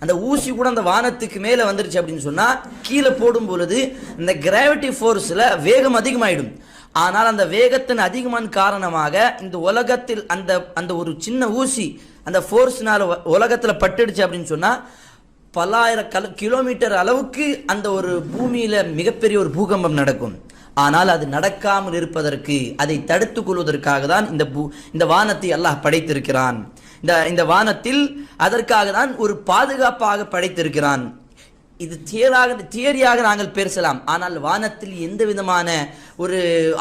அந்த ஊசி கூட அந்த வானத்துக்கு மேலே வந்துருச்சு அப்படின்னு சொன்னால் கீழே போடும் பொழுது இந்த கிராவிட்டி ஃபோர்ஸில் வேகம் அதிகமாயிடும். ஆனால் அந்த வேகத்தின் அதிகமான காரணமாக இந்த உலகத்தில் அந்த அந்த ஒரு சின்ன ஊசி அந்த ஃபோர்ஸ்னால உலகத்தில் பட்டுடுச்சு அப்படின்னு சொன்னால் பல்லாயிரம் கிலோமீட்டர் அளவுக்கு அந்த ஒரு பூமியில் மிகப்பெரிய ஒரு பூகம்பம் நடக்கும். ஆனால் அது நடக்காமல் இருப்பதற்கு, அதை தடுத்துக் கொள்வதற்காக தான் இந்த வானத்தை அல்லாஹ் படைத்திருக்கிறான். இந்த வானத்தில் அதற்காக தான் ஒரு பாதுகாப்பாக படைத்திருக்கிறான். இது தியரியாக நாங்கள் பேசலாம். ஆனால் வானத்தில் எந்த விதமான ஒரு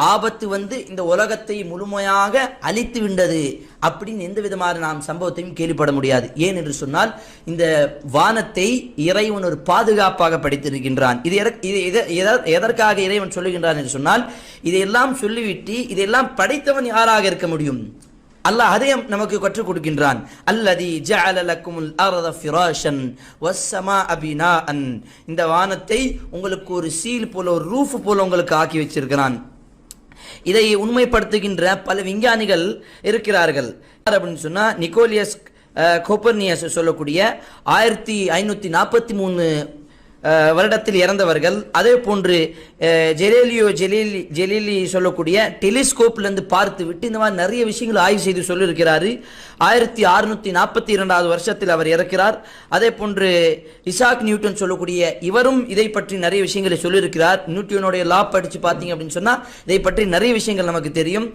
ஆபத்து இந்த உலகத்தை முழுமையாக அழித்து விண்டது அப்படின்னு எந்த விதமான நாம் சம்பவத்தையும் கேள்விப்பட முடியாது. ஏன் என்று சொன்னால் இந்த வானத்தை இறைவன் ஒரு பாதுகாப்பாக படைத்திருக்கின்றான். இது எதற்காக இறைவன் சொல்லுகின்றான் என்று சொன்னால், இதையெல்லாம் சொல்லிவிட்டு இதையெல்லாம் படைத்தவன் யாராக இருக்க முடியும்? அல்லாஹ் அதையும் நமக்கு கற்றுக் கொடுக்கின்றான். அல்லதி ஜஅல லக்குமுல் அர்த ஃபிராஷன் வஸ்ஸமாஅ பினாஅன். இந்த வானத்தை உங்களுக்கு ஒரு சீல் போல, ஒரு ரூஃப் போல உங்களுக்கு ஆக்கி வச்சிருக்கிறான். இதை உண்மைப்படுத்துகின்ற பல விஞ்ஞானிகள் இருக்கிறார்கள். அப்படின்னு சொன்னா நிக்கோலியஸ் கோப்பர்னியஸ் சொல்லக்கூடிய 1543 வருடத்தில் இறந்தவர்கள். அதே போன்று ஜெலீலி சொல்லக்கூடிய டெலிஸ்கோப்லேருந்து பார்த்து விட்டு இந்த மாதிரி நிறைய விஷயங்களை ஆய்வு செய்து சொல்லியிருக்கிறாரு. 1642 வருஷத்தில் அவர் இறக்கிறார். அதே போன்று இசாக் நியூட்டன் சொல்லக்கூடிய இவரும் இதை பற்றி நிறைய விஷயங்களை சொல்லியிருக்கிறார். நியூட்டனுடைய லா படித்து பார்த்தீங்க அப்படின்னு சொன்னால் இதை பற்றி நிறைய விஷயங்கள் நமக்கு தெரியும்.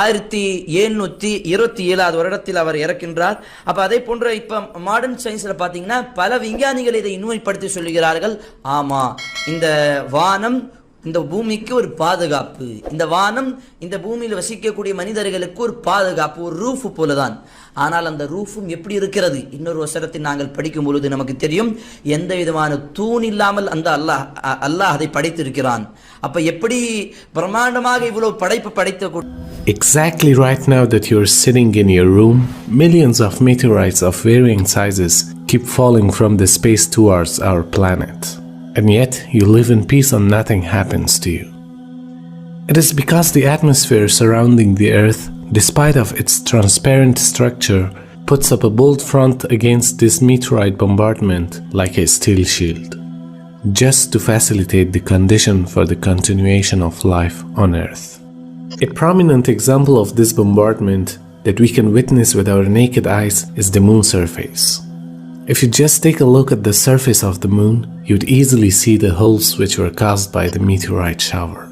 1727 வருடத்தில் அவர் இறக்கின்றார். அப்போ அதே போன்ற இப்போ மாடர்ன் சயின்ஸில் பார்த்தீங்கன்னா பல விஞ்ஞானிகள் இதை உண்மைப்படுத்தி சொல்லுகிறார்கள். ஆமா, இந்த வானம் இந்த பூமிக்கு ஒரு பாதுகாப்பு, இந்த வானம் இந்த பூமியில் வசிக்கக்கூடிய மனிதர்களுக்கு ஒரு பாதுகாப்பு, ஒரு ரூஃப் போலதான். ஆனால் அந்த ரூஃபும் எப்படி இருக்கிறது? இன்னொரு வசனத்தில் நாங்கள் படிக்கும் பொழுது நமக்கு தெரியும், எந்த விதமான தூண் இல்லாமல் அந்த அல்லாஹ் அதை படைத்திருக்கிறான். அப்ப எப்படி பிரம்மாண்டமாக இவ்வளவு படைப்பு படைத்த. Exactly right now that you're sitting in your room, millions of meteorites of varying sizes keep falling from the space towards our planet. And yet you live in peace and nothing happens to you. It is because the atmosphere surrounding the Earth, despite of its transparent structure, puts up a bold front against this meteorite bombardment like a steel shield, just to facilitate the condition for the continuation of life on Earth. A prominent example of this bombardment that we can witness with our naked eyes is the moon surface. If you just take a look at the surface of the moon, you'd easily see the holes which were caused by the meteorite shower.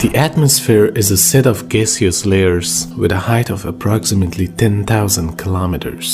The atmosphere is a set of gaseous layers with a height of approximately 10,000 kilometers.